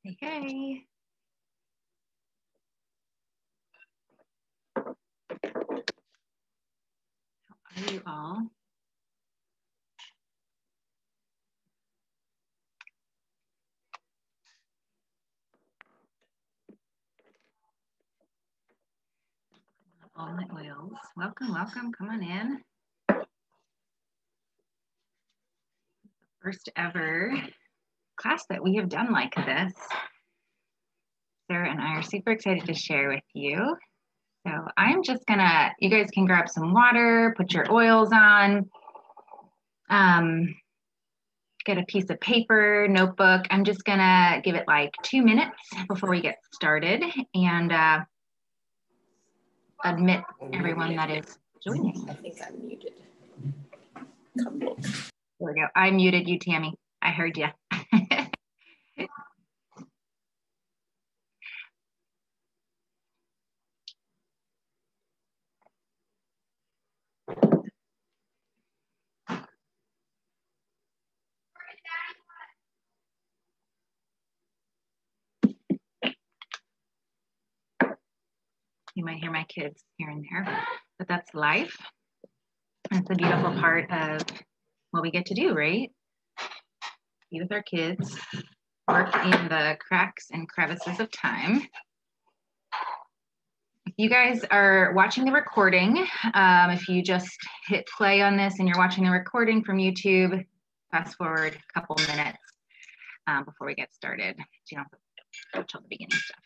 Hey, hey. How are you all? All my oils. Welcome, welcome. Come on in. First ever class that we have done like this. Sarah and I are super excited to share with you. So I'm just gonna, you guys can grab some water, put your oils on, get a piece of paper, notebook. I'm just gonna give it like 2 minutes before we get started and admit everyone that is joining. I think I'm muted. Couple. There we go. I muted you, Tammy. I heard you. You might hear my kids here and there, but that's life. That's the beautiful part of what we get to do, right? Be with our kids, work in the cracks and crevices of time. If you guys are watching the recording, if you just hit play on this and you're watching the recording from YouTube, fast forward a couple minutes before we get started. So you don't have to go till the beginning stuff.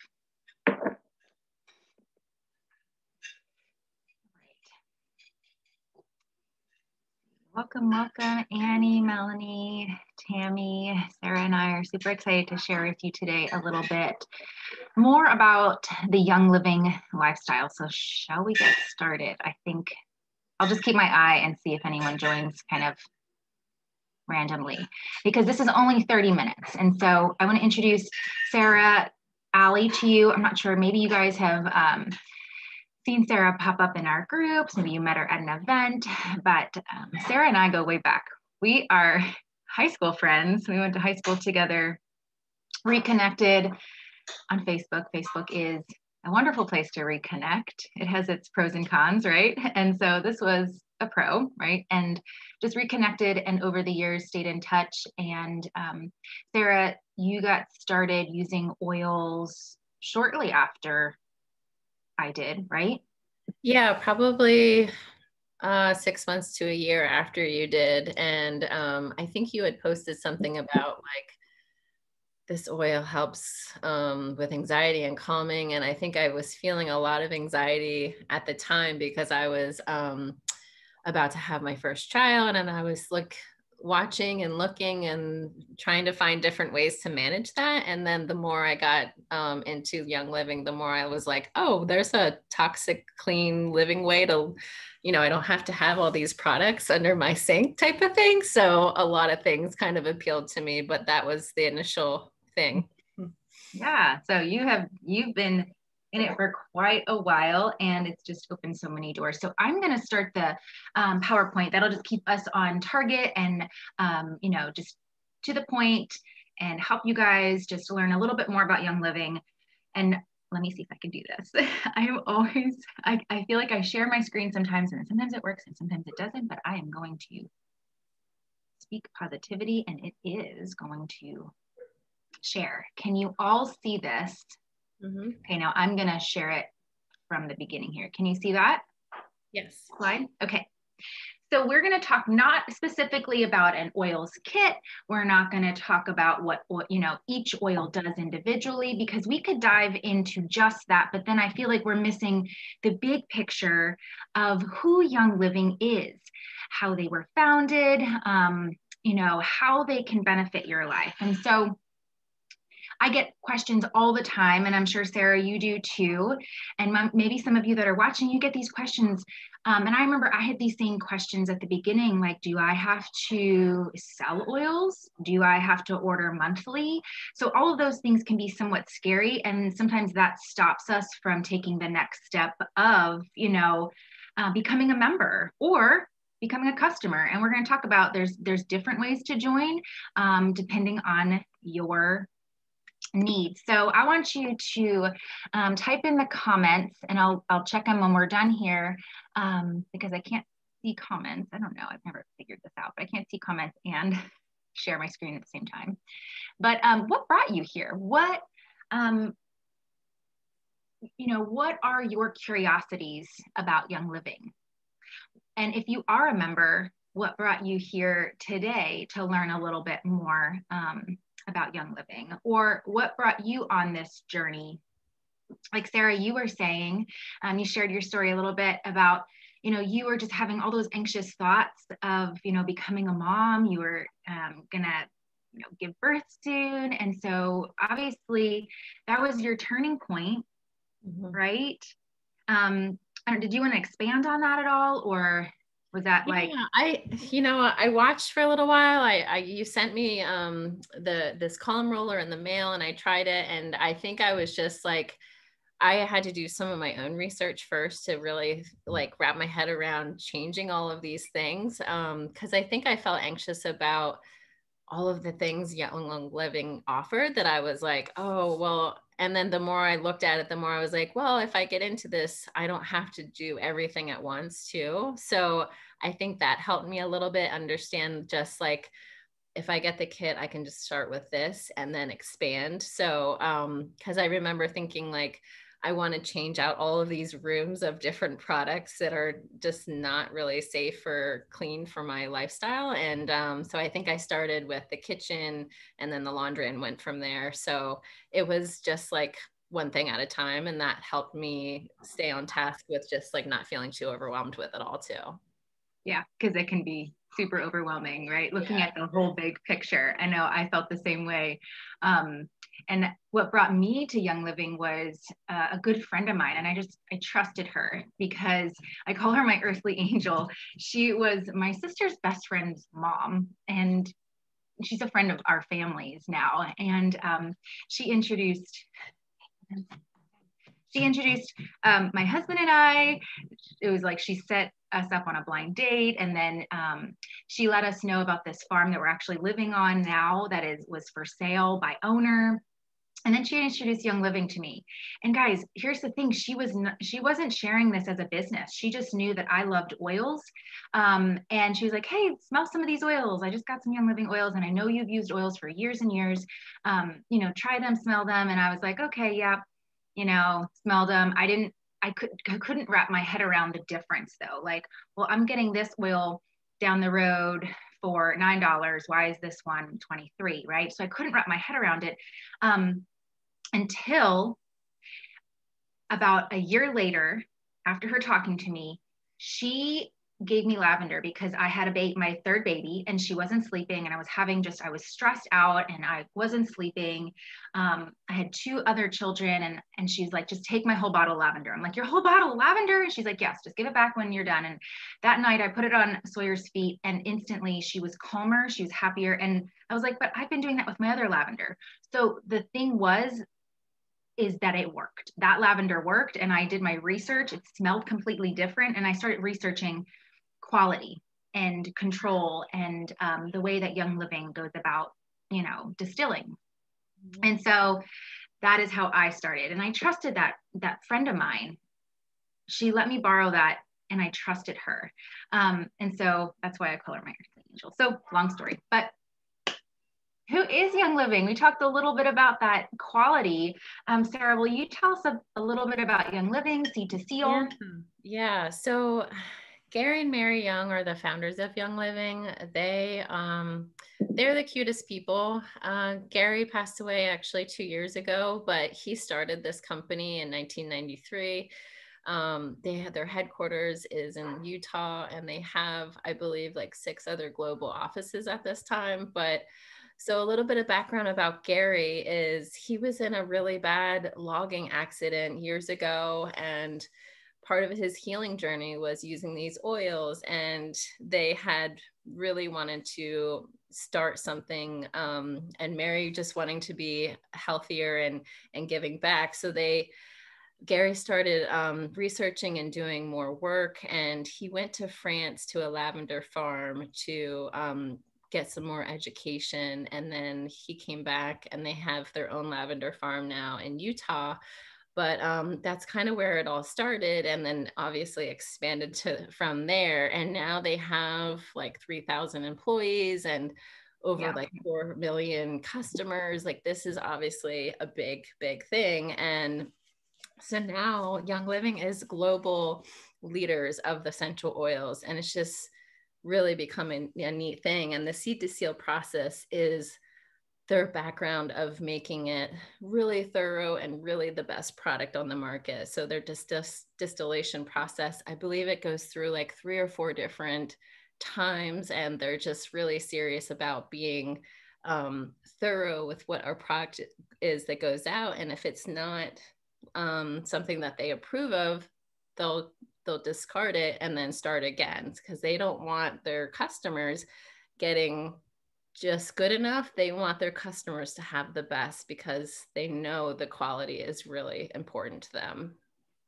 Welcome, welcome, Annie, Melanie, Tammy, Sarah, and I are super excited to share with you today a little bit more about the Young Living lifestyle. So shall we get started? I think I'll just keep my eye and see if anyone joins kind of randomly, because this is only 30 minutes. And so I want to introduce Sarah, Allie to you. I'm not sure, maybe you guys have seen Sarah pop up in our groups. Maybe you met her at an event, but Sarah and I go way back. We are high school friends. We went to high school together, reconnected on Facebook. Facebook is a wonderful place to reconnect. It has its pros and cons, right? And so this was a pro, right? And just reconnected, and over the years stayed in touch. And Sarah, you got started using oils shortly after I did, right? Yeah, probably 6 months to a year after you did. And I think you had posted something about like this oil helps with anxiety and calming. And I think I was feeling a lot of anxiety at the time because I was about to have my first child, and I was watching and looking and trying to find different ways to manage that. And then the more I got into Young Living, the more I was like, oh, there's a toxic clean living way to, I don't have to have all these products under my sink type of thing. So a lot of things kind of appealed to me, but that was the initial thing. Yeah, so you've been in it for quite a while, and it's just opened so many doors. So I'm going to start the PowerPoint. That'll just keep us on target and, just to the point, and help you guys just learn a little bit more about Young Living. And let me see if I can do this. I feel like I share my screen sometimes, and sometimes it works and sometimes it doesn't, but I am going to speak positivity, and it is going to share. Can you all see this? Mm-hmm. Okay, now I'm going to share it from the beginning here. Can you see that? Yes. Slide? Okay. So we're going to talk not specifically about an oils kit. We're not going to talk about what each oil does individually, because we could dive into just that, but then I feel like we're missing the big picture of who Young Living is, how they were founded, how they can benefit your life. And so I get questions all the time, and I'm sure, Sarah, you do too. And maybe some of you that are watching, you get these questions. And I remember I had these same questions at the beginning, like, do I have to sell oils? Do I have to order monthly? So all of those things can be somewhat scary. And sometimes that stops us from taking the next step of, becoming a member or becoming a customer. And we're going to talk about there's different ways to join depending on your needs. So I want you to type in the comments, and I'll check them when we're done here, because I can't see comments. I don't know. I've never figured this out, but I can't see comments and share my screen at the same time. But what brought you here? What what are your curiosities about Young Living? And if you are a member, what brought you here today to learn a little bit more about Young Living? Or what brought you on this journey? Like Sarah, you were saying, you shared your story a little bit about, you were just having all those anxious thoughts of, becoming a mom. You were gonna, give birth soon. And so obviously that was your turning point, right? Did you want to expand on that at all, or was that like? Yeah, I watched for a little while. You sent me this column roller in the mail, and I tried it, and I think I was just like, I had to do some of my own research first to really like wrap my head around changing all of these things, because I think I felt anxious about all of the things Young Living offered, that I was like, oh, well, and then the more I looked at it, the more I was like, well, if I get into this, I don't have to do everything at once too. So I think that helped me a little bit understand, just like, if I get the kit, I can just start with this and then expand. So, because I remember thinking like, I want to change out all of these rooms of different products that are just not really safe or clean for my lifestyle. And so I think I started with the kitchen and then the laundry and went from there. So it was just like one thing at a time. And that helped me stay on task with just like not feeling too overwhelmed with it all too. Yeah, because it can be super overwhelming, right? Looking at the whole big picture. I know I felt the same way. And what brought me to Young Living was a good friend of mine. And I trusted her because I call her my earthly angel. She was my sister's best friend's mom. And she's a friend of our family's now. And she introduced my husband and I. It was like she set us up on a blind date, and then she let us know about this farm that we're actually living on now that was for sale by owner. And then she introduced Young Living to me. And guys, here's the thing: she wasn't sharing this as a business. She just knew that I loved oils, and she was like, "Hey, smell some of these oils. I just got some Young Living oils, and I know you've used oils for years and years. Try them, smell them." And I was like, "Okay, yeah." Smelled them. I couldn't wrap my head around the difference though. Like, well, I'm getting this oil down the road for $9. Why is this one 23, right? So I couldn't wrap my head around it until about a year later, after her talking to me, she gave me lavender because I had my third baby, and she wasn't sleeping, and I was stressed out and I wasn't sleeping. I had two other children, and she's like, just take my whole bottle of lavender. I'm like, your whole bottle of lavender? And she's like, yes, just give it back when you're done. And that night I put it on Sawyer's feet, and instantly she was calmer, she was happier. And I was like, but I've been doing that with my other lavender. So the thing is that it worked. That lavender worked, and I did my research. It smelled completely different, and I started researching quality and control and the way that Young Living goes about, distilling. And so that is how I started. And I trusted that friend of mine. She let me borrow that, and I trusted her. And so that's why I call her my earthly angel. So long story, but who is Young Living? We talked a little bit about that quality. Sarah, will you tell us a little bit about Young Living, Seed to Seal? Yeah. So Gary and Mary Young are the founders of Young Living. They're the cutest people. Gary passed away actually 2 years ago, but he started this company in 1993. Their headquarters is in Utah, and they have, I believe, like 6 other global offices at this time. But so a little bit of background about Gary is he was in a really bad logging accident years ago, and part of his healing journey was using these oils, and they had really wanted to start something, and Mary just wanting to be healthier and giving back. So Gary started researching and doing more work, and he went to France to a lavender farm to get some more education. And then he came back and they have their own lavender farm now in Utah. But that's kind of where it all started, and then obviously expanded to from there. And now they have like 3,000 employees and over like 4 million customers. Like this is obviously a big, big thing. And so now Young Living is global leaders of the essential oils, and it's just really becoming a neat thing. And the seed to seal process is their background of making it really thorough and really the best product on the market. So their distillation process, I believe it goes through like 3 or 4 different times, and they're just really serious about being thorough with what our product is that goes out. And if it's not something that they approve of, they'll discard it and then start again, because they don't want their customers getting just good enough. They want their customers to have the best, because they know the quality is really important to them.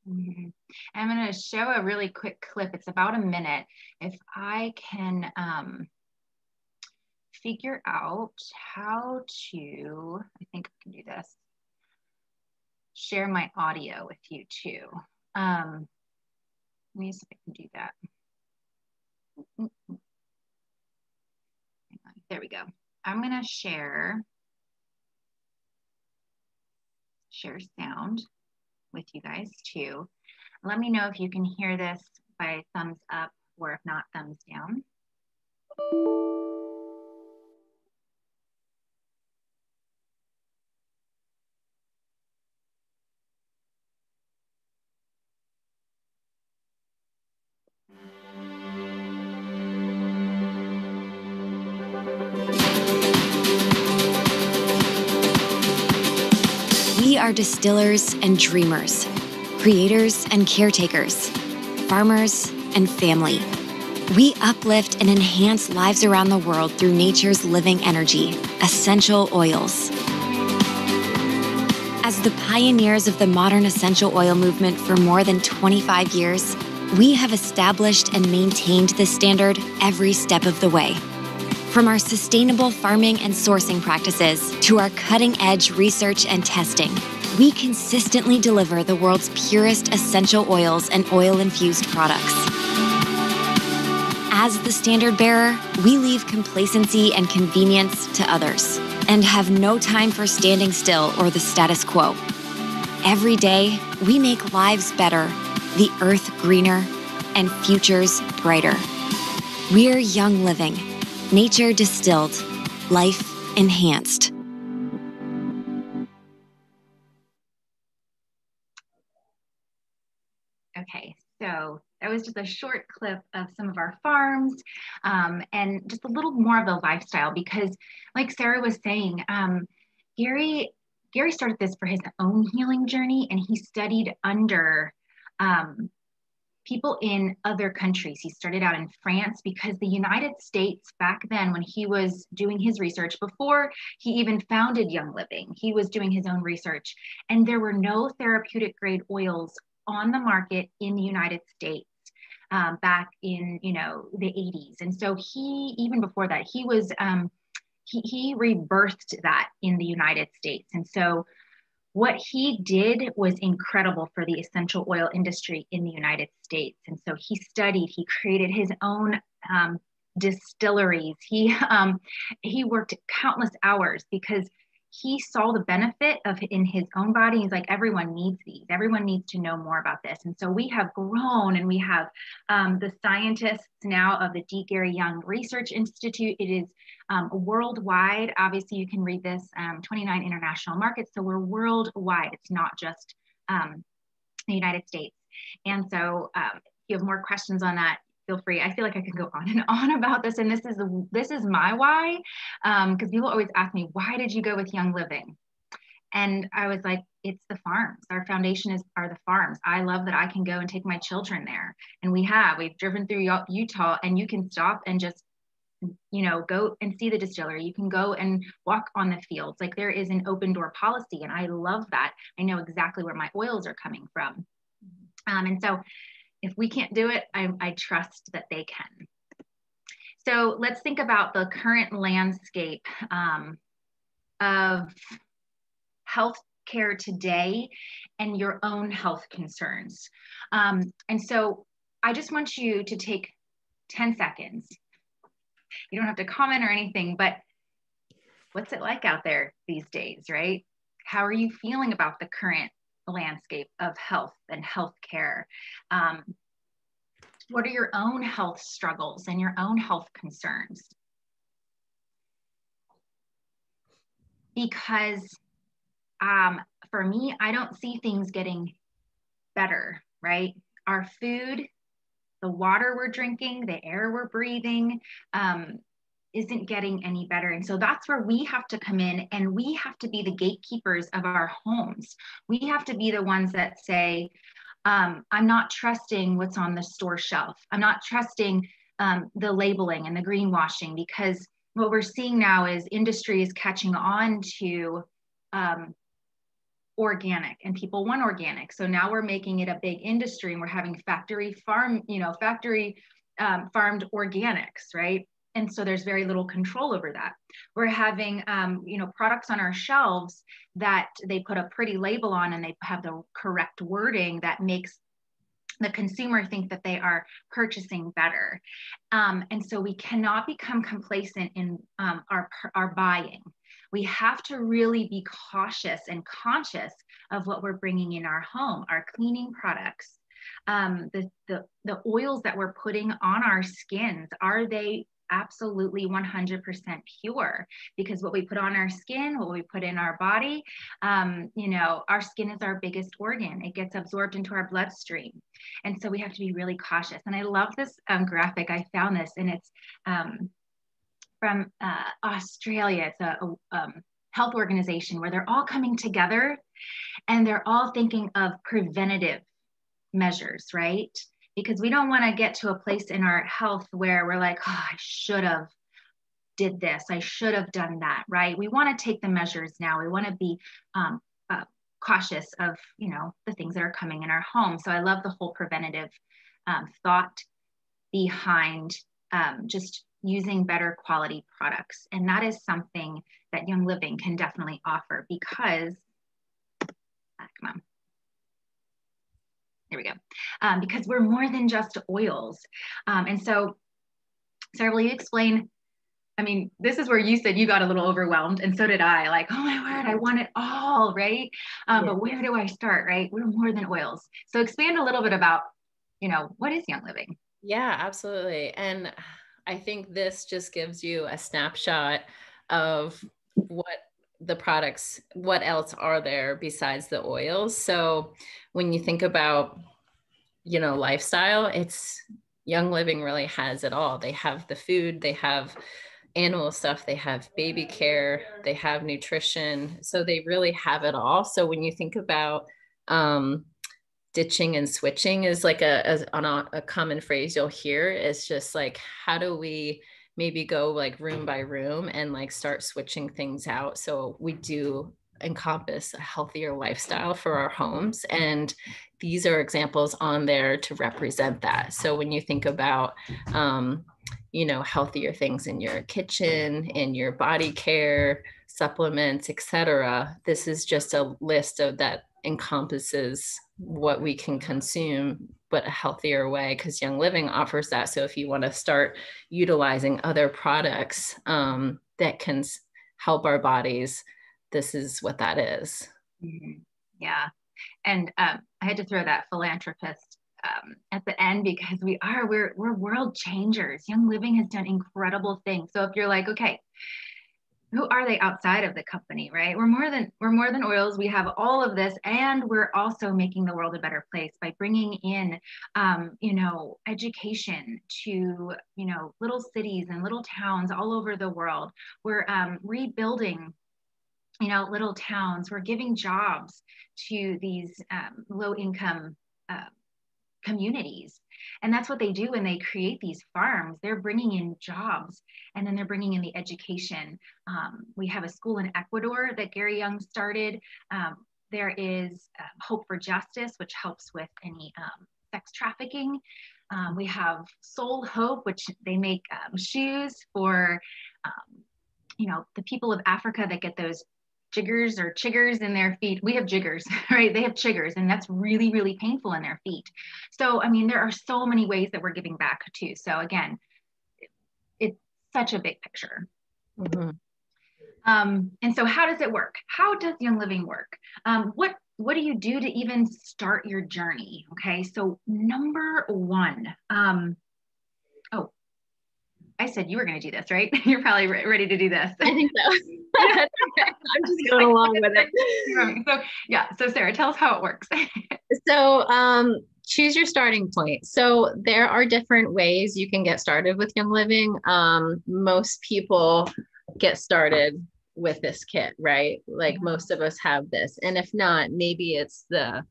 Mm-hmm. I'm going to show a really quick clip. It's about a minute. If I can figure out how to, I think I can do this, share my audio with you too. Let me see if I can do that. There we go. I'm going to share sound with you guys too. Let me know if you can hear this by thumbs up, or if not, thumbs down. We are distillers and dreamers, creators and caretakers, farmers and family. We uplift and enhance lives around the world through nature's living energy, essential oils. As the pioneers of the modern essential oil movement for more than 25 years, we have established and maintained this standard every step of the way. From our sustainable farming and sourcing practices to our cutting-edge research and testing, we consistently deliver the world's purest essential oils and oil-infused products. As the standard bearer, we leave complacency and convenience to others and have no time for standing still or the status quo. Every day, we make lives better, the earth greener, and futures brighter. We're Young Living. Nature distilled, life enhanced. Okay, so that was just a short clip of some of our farms and just a little more of the lifestyle, because like Sarah was saying, Gary started this for his own healing journey, and he studied under people in other countries. He started out in France, because the United States back then, when he was doing his research, before he even founded Young Living, he was doing his own research, and there were no therapeutic grade oils on the market in the United States back in, the 80s. And so he, even before that, he was, he rebirthed that in the United States. And so what he did was incredible for the essential oil industry in the United States. And so he studied, he created his own distilleries. He worked countless hours, because he saw the benefit of in his own body. He's like, everyone needs these. Everyone needs to know more about this. And so we have grown, and we have the scientists now of the D. Gary Young Research Institute. It is worldwide. Obviously, you can read this, 29 international markets. So we're worldwide. It's not just the United States. And so if you have more questions on that, feel free. I feel like I could go on and on about this. And this is my why, because people always ask me, why did you go with Young Living? And I was like, it's the farms. Our foundation are the farms. I love that I can go and take my children there. And we've driven through Utah, and you can stop and just, go and see the distillery. You can go and walk on the fields. Like, there is an open door policy. And I love that. I know exactly where my oils are coming from. And so if we can't do it, I trust that they can. So let's think about the current landscape of healthcare today and your own health concerns. And so I just want you to take 10 seconds. You don't have to comment or anything, but what's it like out there these days, right? How are you feeling about the current landscape of health and healthcare? What are your own health struggles and your own health concerns? Because for me, I don't see things getting better, right? Our food, the water we're drinking, the air we're breathing, isn't getting any better. And so that's where we have to come in, and we have to be the gatekeepers of our homes. We have to be the ones that say, I'm not trusting what's on the store shelf. I'm not trusting the labeling and the greenwashing, because what we're seeing now is industry is catching on to organic, and people want organic. So now we're making it a big industry, and we're having factory farmed organics, right? And so there's very little control over that. We're having, products on our shelves that they put a pretty label on, and they have the correct wording that makes the consumer think that they are purchasing better. And so we cannot become complacent in our buying. We have to really be cautious and conscious of what we're bringing in our home, our cleaning products, the oils that we're putting on our skins. Are they absolutely 100% pure? Because what we put on our skin, what we put in our body, our skin is our biggest organ. It gets absorbed into our bloodstream. And so we have to be really cautious. And I love this graphic. I found this, and it's from Australia. It's a health organization where they're all coming together, and they're all thinking of preventative measures, right? Because we don't want to get to a place in our health where we're like, oh, I should have did this, I should have done that, right? We want to take the measures now. We want to be cautious of, the things that are coming in our home. So I love the whole preventative thought behind just using better quality products. And that is something that Young Living can definitely offer, because, come on. There we go. Because we're more than just oils. And so, Sarah, will you explain? I mean, this is where you said you got a little overwhelmed, and so did I. Like, oh my word, I want it all, right? But where do I start, right? We're more than oils. So expand a little bit about, what is Young Living? Yeah, absolutely. And I think this just gives you a snapshot of what the products, what else are there besides the oils. So when you think about, lifestyle, it's Young Living really has it all. They have the food, they have animal stuff, they have baby care, they have nutrition. So they really have it all. So when you think about ditching and switching is like a common phrase you'll hear. It's just like, how do we maybe go like room by room and like start switching things out so we do encompass a healthier lifestyle for our homes. And these are examples on there to represent that. So when you think about healthier things in your kitchen, in your body care, supplements, etc., this is just a list of that encompasses what we can consume, but a healthier way, because Young Living offers that. So if you want to start utilizing other products that can help our bodies, this is what that is. Mm-hmm. Yeah. And I had to throw that philanthropist at the end, because we're world changers. Young Living has done incredible things. So if you're like, okay, who are they outside of the company, right? We're more than oils. We have all of this, and we're also making the world a better place by bringing in, education to, little cities and little towns all over the world. We're rebuilding, little towns. We're giving jobs to these low-income communities. And that's what they do when they create these farms. They're bringing in jobs, and then they're bringing in the education. We have a school in Ecuador that Gary Young started. There is Hope for Justice, which helps with any sex trafficking. We have Soul Hope, which they make shoes for, the people of Africa that get those jiggers or chiggers in their feet. We have jiggers, right? They have chiggers, and that's really, really painful in their feet. So, I mean, there are so many ways that we're giving back too. So again, it's such a big picture. Mm-hmm. And so how does it work? How does Young Living work? What do you do to even start your journey? Okay, so number one, oh, I said you were going to do this, right? You're probably ready to do this. I think so. I'm just going along with it. So yeah, so Sarah, tell us how it works. So choose your starting point. So there are different ways you can get started with Young Living. Most people get started with this kit, right? Like most of us have this. And if not, maybe it's the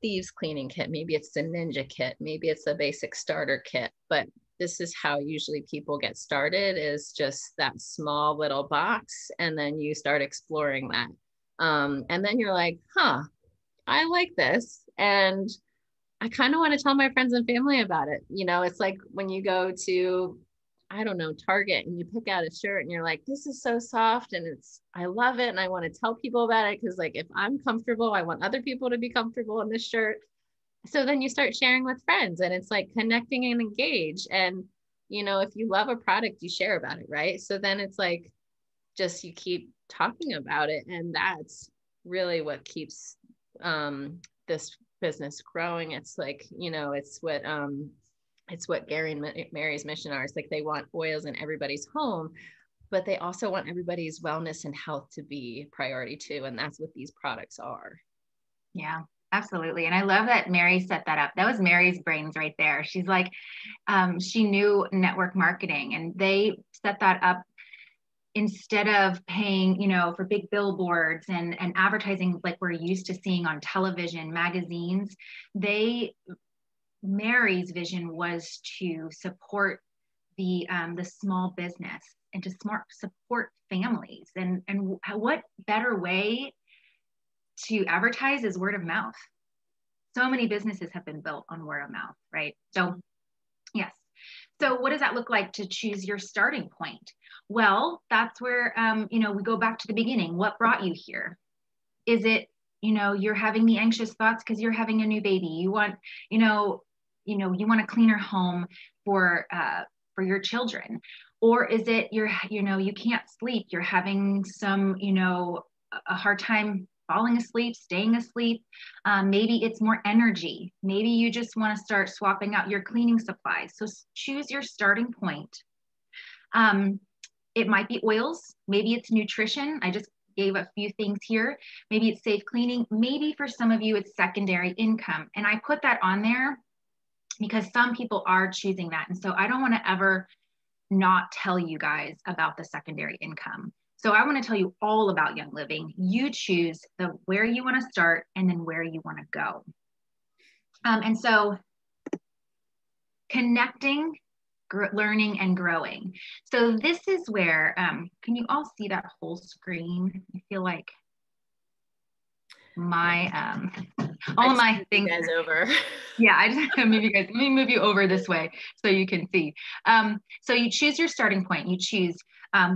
Thieves cleaning kit, maybe it's the Ninja kit, maybe it's a basic starter kit. But this is how usually people get started, is just that small little box. And then you start exploring that. And then you're like, huh, I like this. And I kind of want to tell my friends and family about it. You know, it's like when you go to, I don't know, Target, and you pick out a shirt and you're like, this is so soft and I love it. And I want to tell people about it. Cause like, if I'm comfortable, I want other people to be comfortable in this shirt. So then you start sharing with friends, and it's like connecting and engage. And, you know, if you love a product, you share about it. Right. So then it's like, just, you keep talking about it. And that's really what keeps this business growing. It's like, you know, it's what Gary and Mary's mission are. It's like they want oils in everybody's home, but they also want everybody's wellness and health to be priority too. And that's what these products are. Yeah, absolutely. And I love that Mary set that up. That was Mary's brains right there. She's like, she knew network marketing, and they set that up instead of paying, you know, for big billboards and advertising like we're used to seeing on television, magazines. Mary's vision was to support the small business and to support families. And what better way to advertise is word of mouth. So many businesses have been built on word of mouth, right? So yes. So what does that look like to choose your starting point? Well, that's where, we go back to the beginning. What brought you here? Is it, you're having the anxious thoughts because you're having a new baby? You want, you want a cleaner home for your children? Or is it you can't sleep, you're having some, a hard time falling asleep, staying asleep? Maybe it's more energy. Maybe you just want to start swapping out your cleaning supplies. So choose your starting point. It might be oils. Maybe it's nutrition. I just gave a few things here. Maybe it's safe cleaning. Maybe for some of you, it's secondary income. And I put that on there because some people are choosing that. And so I don't want to ever not tell you guys about the secondary income. So I want to tell you all about Young Living. You choose where you want to start and then where you want to go. And so connecting, learning, and growing. So this is where, can you all see that whole screen? I feel like my, all of my things. Guys over. Yeah, I just move you guys. Let me move you over this way so you can see. So you choose your starting point. You choose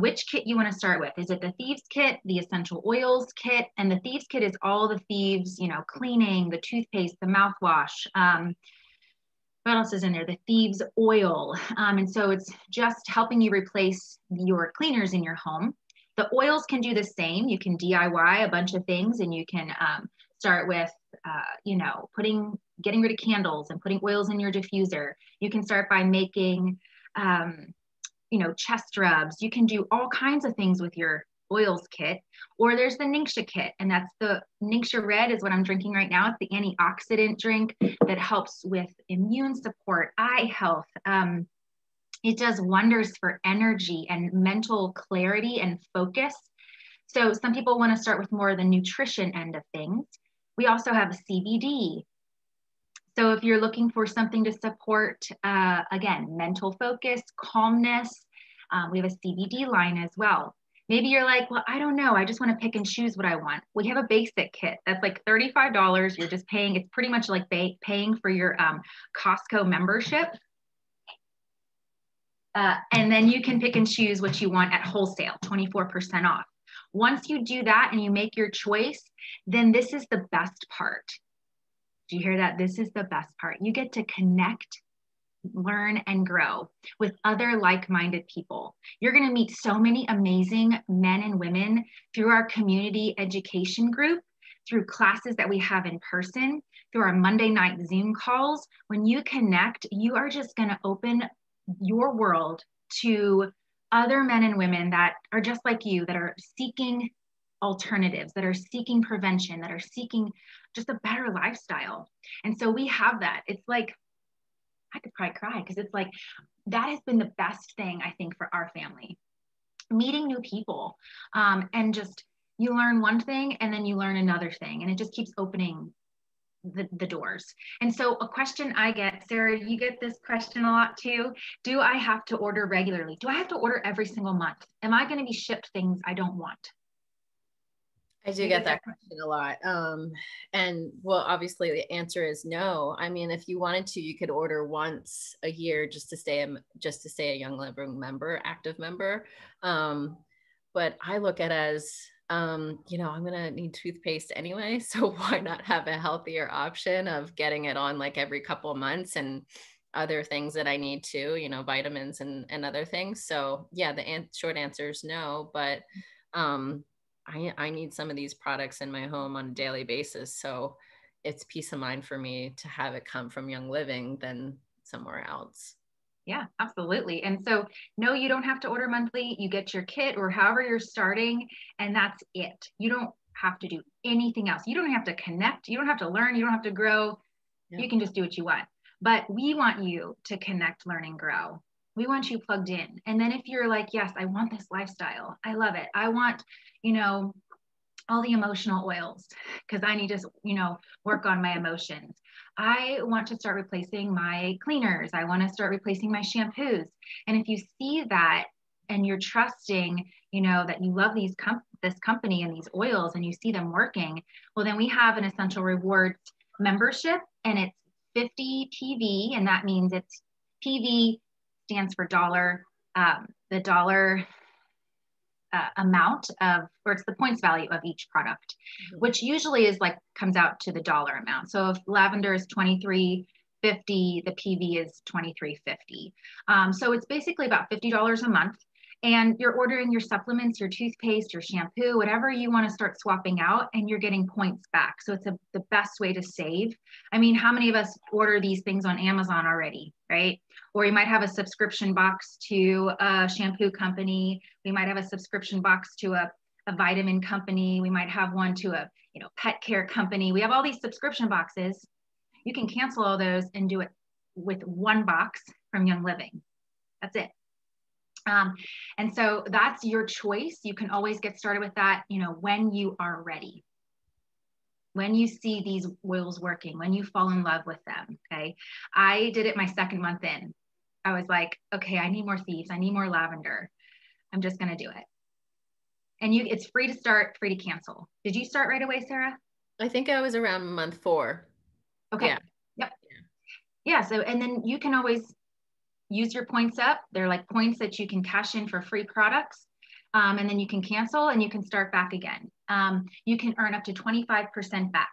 which kit you want to start with. Is it the Thieves kit, the essential oils kit? And the Thieves kit is all the Thieves, cleaning, the toothpaste, the mouthwash. What else is in there? The Thieves oil. And so it's just helping you replace your cleaners in your home. The oils can do the same. You can DIY a bunch of things, and you can start with, getting rid of candles and putting oils in your diffuser. You can start by making, chest rubs. You can do all kinds of things with your oils kit. Or there's the Ningxia kit, and that's the Ningxia Red is what I'm drinking right now. It's the antioxidant drink that helps with immune support, eye health. It does wonders for energy and mental clarity and focus. So some people want to start with more of the nutrition end of things. We also have a CBD. So if you're looking for something to support, again, mental focus, calmness, we have a CBD line as well. Maybe you're like, well, I don't know. I just want to pick and choose what I want. We have a basic kit that's like $35. You're just paying, it's pretty much like paying for your Costco membership. And then you can pick and choose what you want at wholesale, 24% off. Once you do that and you make your choice, then this is the best part. Do you hear that? This is the best part. You get to connect, learn, and grow with other like-minded people. You're going to meet so many amazing men and women through our community education group, through classes that we have in person, through our Monday night Zoom calls. When you connect, you are just going to open your world to other men and women that are just like you, that are seeking alternatives, that are seeking prevention, that are seeking just a better lifestyle. And so we have that. It's like, I could probably cry because it's like, that has been the best thing, I think, for our family. Meeting new people, and just, you learn one thing and then you learn another thing, and it just keeps opening the doors. And so a question I get, Sarah, you get this question a lot too. Do I have to order regularly? Do I have to order every single month? Am I going to be shipped things I don't want? I do get that question a lot. And well, obviously the answer is no. I mean, if you wanted to, you could order once a year just to stay a Young Living member, active member. But I look at it as, you know, I'm going to need toothpaste anyway. So why not have a healthier option of getting it on like every couple of months, and other things that I need to, you know, vitamins and other things. So yeah, the short answer is no, but, I need some of these products in my home on a daily basis. So it's peace of mind for me to have it come from Young Living than somewhere else. Yeah, absolutely. And so, no, you don't have to order monthly. You get your kit or however you're starting, and that's it. You don't have to do anything else. You don't have to connect. You don't have to learn. You don't have to grow. Yeah. You can just do what you want. But we want you to connect, learn, and grow. We want you plugged in. And then if you're like, yes, I want this lifestyle. I love it. I want, you know, all the emotional oils because I need to, you know, work on my emotions. I want to start replacing my cleaners. I want to start replacing my shampoos. And if you see that and you're trusting, you know, that you love this company and these oils and you see them working, well, then we have an Essential Rewards membership, and it's 50 PV. And that means it's PV stands for dollar, the dollar amount of, or it's the points value of each product, which usually is like, comes out to the dollar amount. So if lavender is $23.50, the PV is $23.50. So it's basically about $50 a month. And you're ordering your supplements, your toothpaste, your shampoo, whatever you want to start swapping out, and you're getting points back. So it's the best way to save. I mean, how many of us order these things on Amazon already, right? Or you might have a subscription box to a shampoo company. We might have a subscription box to a vitamin company. We might have one to a, you know, pet care company. We have all these subscription boxes. You can cancel all those and do it with one box from Young Living. That's it. And so that's your choice. You can always get started with that, you know, when you are ready, when you see these oils working, when you fall in love with them. Okay. I did it my second month in. I was like, okay, I need more thieves. I need more lavender. I'm just going to do it. And it's free to start, free to cancel. Did you start right away, Sarah? I think I was around month 4. Okay. Yeah. Yep. Yeah. So, and then you can always use your points up. They're like points that you can cash in for free products. And then you can cancel and you can start back again. You can earn up to 25% back.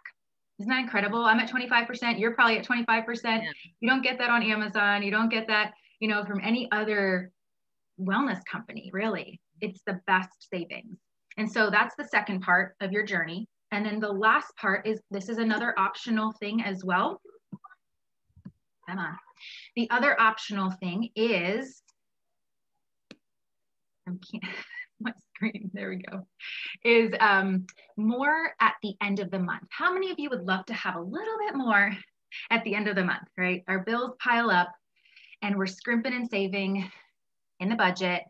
Isn't that incredible? I'm at 25%. You're probably at 25%. Yeah. You don't get that on Amazon. You don't get that, you know, from any other wellness company, really. It's the best savings. And so that's the second part of your journey. And then the last part is, this is another optional thing as well. Come on. The other optional thing is, my screen, there we go, is more at the end of the month. How many of you would love to have a little bit more at the end of the month, right? Our bills pile up and we're scrimping and saving in the budget.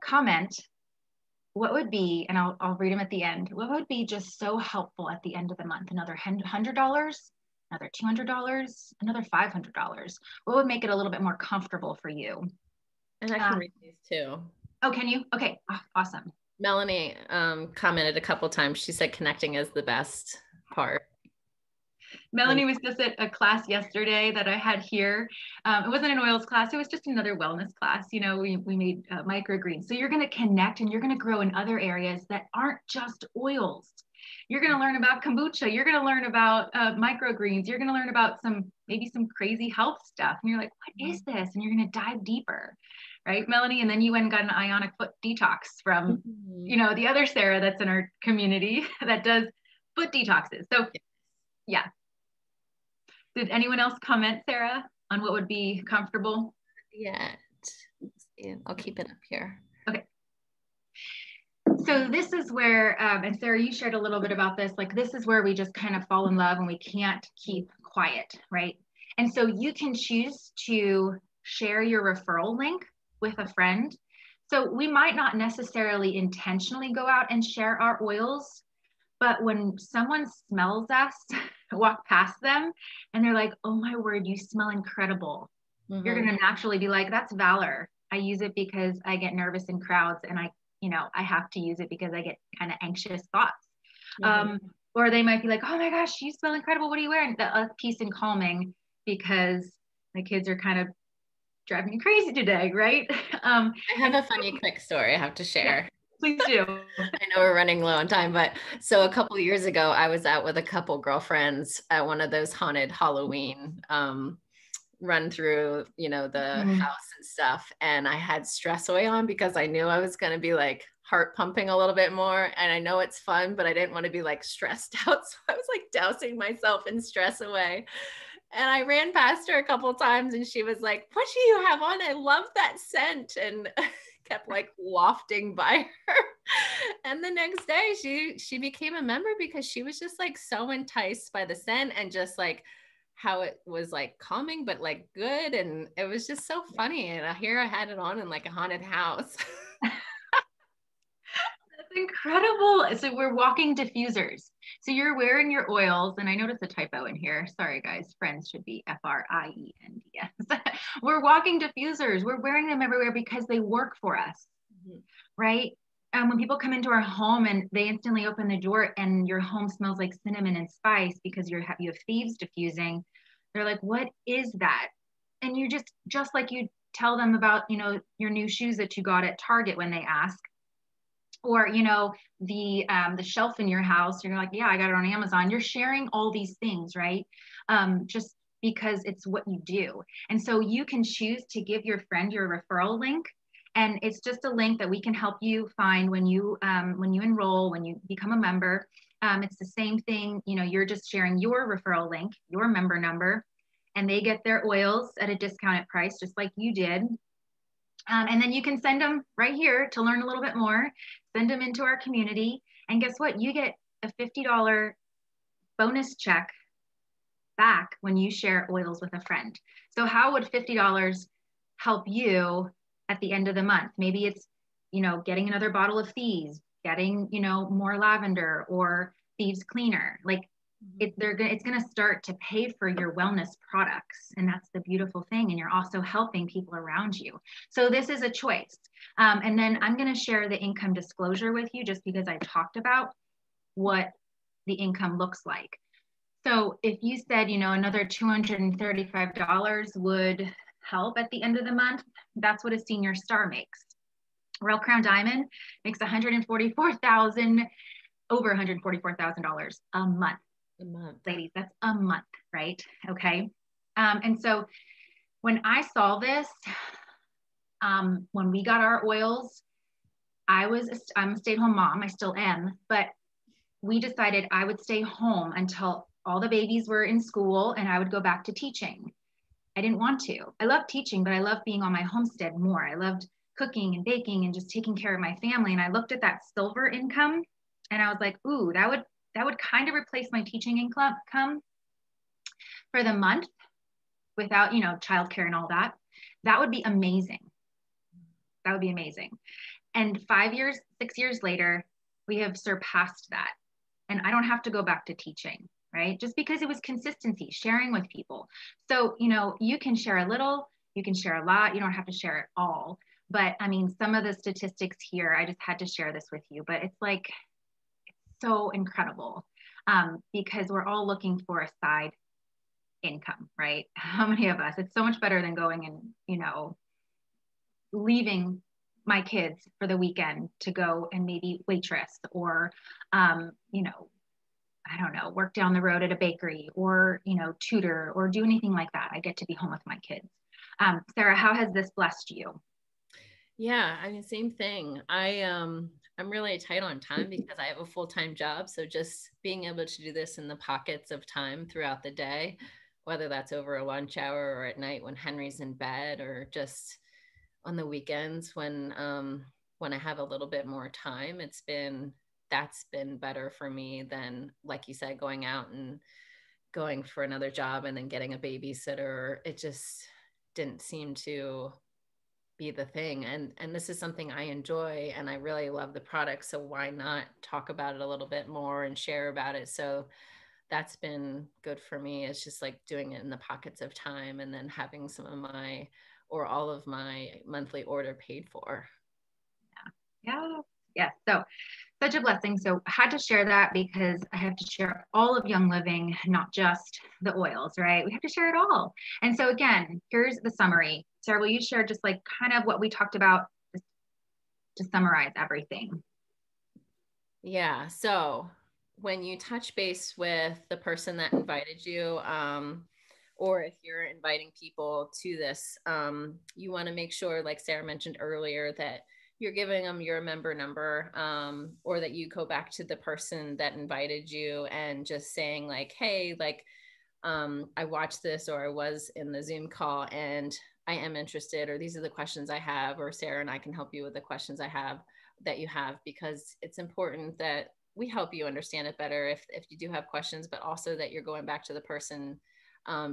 Comment what would be, and I'll read them at the end, what would be just so helpful at the end of the month? Another $100? Another $200, another $500. What would make it a little bit more comfortable for you? And I can read these too. Oh, can you? Okay, awesome. Melanie commented a couple times. She said connecting is the best part. Melanie was just at a class yesterday that I had here. It wasn't an oils class. It was just another wellness class. You know, we made microgreens. So you're going to connect and you're going to grow in other areas that aren't just oils. You're going to learn about kombucha. You're going to learn about microgreens. You're going to learn about maybe some crazy health stuff. And you're like, what is this? And you're going to dive deeper. Right, Melanie? And then you went and got an ionic foot detox from, you know, the other Sarah that's in our community that does foot detoxes. So yeah. Did anyone else comment, Sarah, on what would be comfortable? Yeah, I'll keep it up here. Okay. So this is where, and Sarah, you shared a little bit about this, like this is where we just kind of fall in love and we can't keep quiet, right? And so you can choose to share your referral link with a friend. So we might not necessarily intentionally go out and share our oils, but when someone smells us, walk past them and they're like, oh my word, you smell incredible. Mm-hmm. You're going to naturally be like, that's Valor. I use it because I get nervous in crowds and I have to use it because I get kind of anxious thoughts. Mm-hmm. Or they might be like, oh my gosh, you smell incredible. What are you wearing? The peace and calming, because my kids are kind of driving me crazy today, right? I have a funny quick story I have to share. Yeah. Please do. I know we're running low on time, but so a couple of years ago, I was out with a couple girlfriends at one of those haunted Halloween run through, you know, the house and stuff. And I had stress oil on because I knew I was going to be like heart pumping a little bit more. And I know it's fun, but I didn't want to be like stressed out. So I was like dousing myself in stress away. And I ran past her a couple of times and she was like, what do you have on? I love that scent. And kept like wafting by her. And the next day she became a member because she was just like so enticed by the scent and just like how it was like calming, but like good. And it was just so funny. And here I had it on in like a haunted house. That's incredible. So we're walking diffusers. So you're wearing your oils, and I noticed a typo in here. Sorry guys, friends should be Friends. We're walking diffusers. We're wearing them everywhere because they work for us, right? When people come into our home and they instantly open the door and your home smells like cinnamon and spice because you have thieves diffusing, they're like, what is that? And you just like you tell them about, you know, your new shoes that you got at Target when they ask, or, you know, the shelf in your house, you're like, yeah, I got it on Amazon. You're sharing all these things, right? Just because it's what you do. And so you can choose to give your friend your referral link. And it's just a link that we can help you find when you enroll, when you become a member. It's the same thing, you know, you're just sharing your referral link, your member number, and they get their oils at a discounted price, just like you did. And then you can send them right here to learn a little bit more, send them into our community. And guess what? You get a $50 bonus check back when you share oils with a friend. So how would $50 help you at the end of the month? Maybe it's, you know, getting another bottle of Thieves, getting, you know, more lavender or Thieves cleaner. Like it's going to start to pay for your wellness products. And that's the beautiful thing. And you're also helping people around you. So this is a choice. And then I'm going to share the income disclosure with you just because I talked about what the income looks like. So if you said, you know, another $235 would help at the end of the month, that's what a senior star makes. Royal Crown Diamond makes $144,000, over $144,000 a month. Ladies, that's a month, right? Okay. And so when I saw this, when we got our oils, I'm a stay-at-home mom, I still am, but we decided I would stay home until all the babies were in school and I would go back to teaching. I didn't want to. I love teaching, but I love being on my homestead more. I loved cooking and baking and just taking care of my family. And I looked at that silver income and I was like, ooh, that would kind of replace my teaching income for the month without, you know, childcare and all that. That would be amazing. That would be amazing. And 6 years later, we have surpassed that. And I don't have to go back to teaching, right? Just because it was consistency, sharing with people. So, you know, you can share a little, You can share a lot. You don't have to share it all. But I mean, some of the statistics here, I just had to share this with you, but it's like, so incredible because we're all looking for a side income, right? How many of us? It's so much better than going and, you know, leaving my kids for the weekend to go and maybe waitress or, you know, I don't know, work down the road at a bakery or, you know, tutor or do anything like that. I get to be home with my kids. Sarah, how has this blessed you? Yeah, I mean, same thing. I'm really tight on time because I have a full-time job. So just being able to do this in the pockets of time throughout the day, whether that's over a lunch hour or at night when Henry's in bed, or just on the weekends when I have a little bit more time, that's been better for me than, like you said, going out and going for another job and then getting a babysitter. It just didn't seem to be the thing. And this is something I enjoy and I really love the product. So why not talk about it a little bit more and share about it? So that's been good for me. It's just like doing it in the pockets of time and then having some of my or all of my monthly order paid for. Yeah. So such a blessing. So I had to share that because I have to share all of Young Living, not just the oils, right? We have to share it all. And so again, here's the summary. Sarah, will you share just like kind of what we talked about to summarize everything? Yeah. So when you touch base with the person that invited you, or if you're inviting people to this, you want to make sure, like Sarah mentioned earlier, that you're giving them your member number, or that you go back to the person that invited you and just saying like, hey, like, I watched this, or I was in the Zoom call and I am interested, or these are the questions I have, or Sarah and I can help you with the questions I have that you have, because it's important that we help you understand it better if you do have questions, but also that you're going back to the person,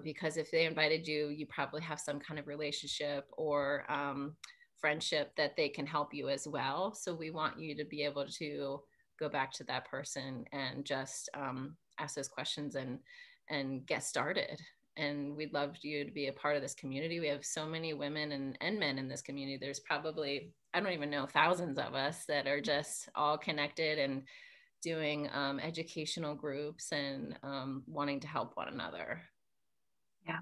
because if they invited you, you probably have some kind of relationship or friendship that they can help you as well. So we want you to be able to go back to that person and just ask those questions and get started. And we'd love you to be a part of this community. We have so many women and men in this community. There's probably, I don't even know, thousands of us that are just all connected and doing educational groups and wanting to help one another. Yeah.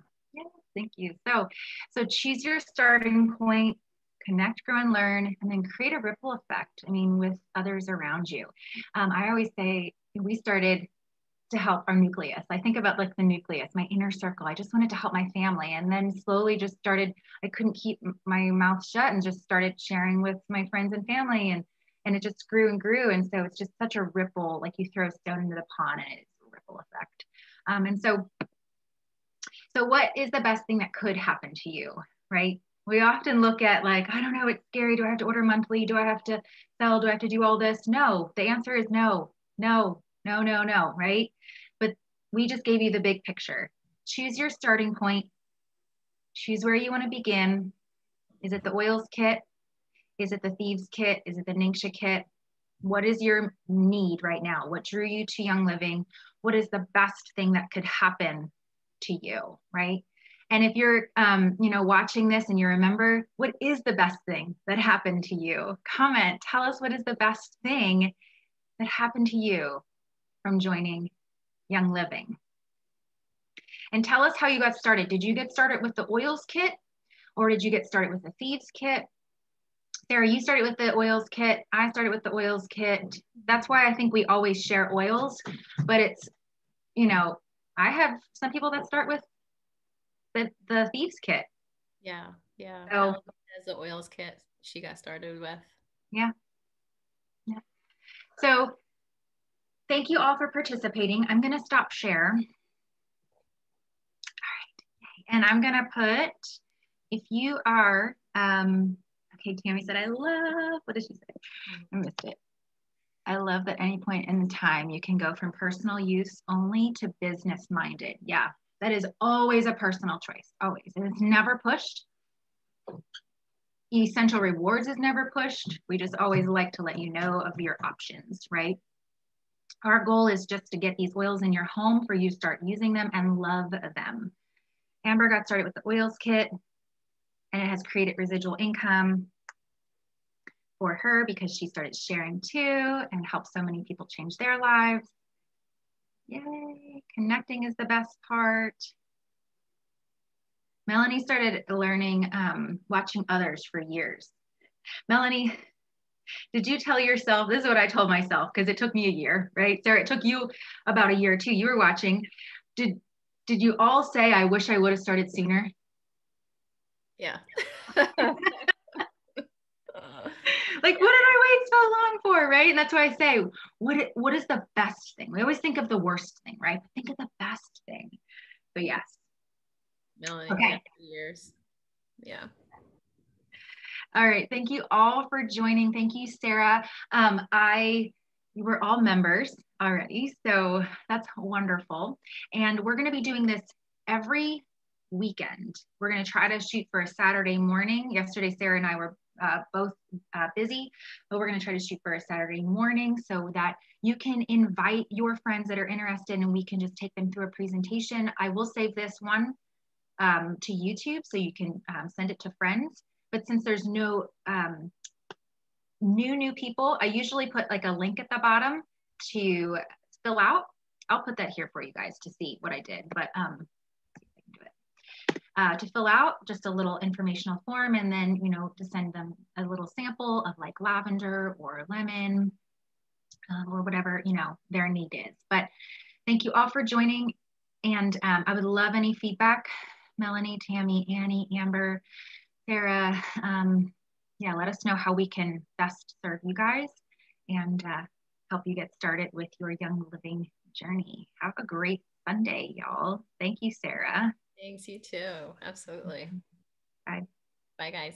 Thank you. So choose your starting point, connect, grow, and learn, and then create a ripple effect. I mean, with others around you. I always say we started to help our nucleus. I think about like the nucleus, my inner circle. I just wanted to help my family, and then slowly just started. I couldn't keep my mouth shut and just started sharing with my friends and family, and it just grew and grew. And so it's just such a ripple, like you throw a stone into the pond, and it's a ripple effect. And so what is the best thing that could happen to you, right? We often look at like, I don't know, it's scary. Do I have to order monthly? Do I have to sell? Do I have to do all this? No, the answer is no, right? But we just gave you the big picture. Choose your starting point. Choose where you want to begin. Is it the oils kit? Is it the thieves kit? Is it the Ningxia kit? What is your need right now? What drew you to Young Living? What is the best thing that could happen to you, right? And if you're, watching this and you remember, what is the best thing that happened to you? Comment, tell us what is the best thing that happened to you from joining Young Living. And tell us how you got started. Did you get started with the oils kit, or did you get started with the thieves kit? Sarah, you started with the oils kit. I started with the oils kit. That's why I think we always share oils, but it's, I have some people that start with the thieves kit. Yeah. So as the oils kit she got started with. Yeah. So thank you all for participating. I'm going to stop share. All right. And I'm going to put, if you are, okay, Tammy said, what did she say? I missed it. I love that any point in time you can go from personal use only to business minded. Yeah, that is always a personal choice, always. And it's never pushed. Essential Rewards is never pushed. We just always like to let you know of your options, right? Our goal is just to get these oils in your home for you to start using them and love them. Amber got started with the oils kit. and it has created residual income for her because she started sharing too and helped so many people change their lives. Yay, connecting is the best part. Melanie started learning, watching others for years. Melanie, did you tell yourself, this is what I told myself, because it took me a year, right? Sarah, it took you about a year too. You were watching. Did you all say, I wish I would have started sooner? Yeah. Like, what did I wait so long for, right? And that's why I say, what is the best thing? We always think of the worst thing, right? Think of the best thing. But yes. Melanie, okay. Years. Yeah. All right. Thank you all for joining. Thank you, Sarah. You were all members already, so that's wonderful. And we're going to be doing this every weekend. We're going to try to shoot for a Saturday morning. Yesterday, Sarah and I were both busy, but we're going to try to shoot for a Saturday morning so that you can invite your friends that are interested and we can just take them through a presentation. I will save this one to YouTube so you can send it to friends. But since there's no new people, I usually put like a link at the bottom to fill out. I'll put that here for you guys to see what I did, but to fill out just a little informational form, and then, you know, to send them a little sample of like lavender or lemon or whatever, you know, their need is. But thank you all for joining. And I would love any feedback. Melanie, Tammy, Annie, Amber, Sarah, yeah, let us know how we can best serve you guys and help you get started with your Young Living journey. Have a great Sunday, y'all. Thank you, Sarah. Thanks, you too. Absolutely. Bye. Bye, guys.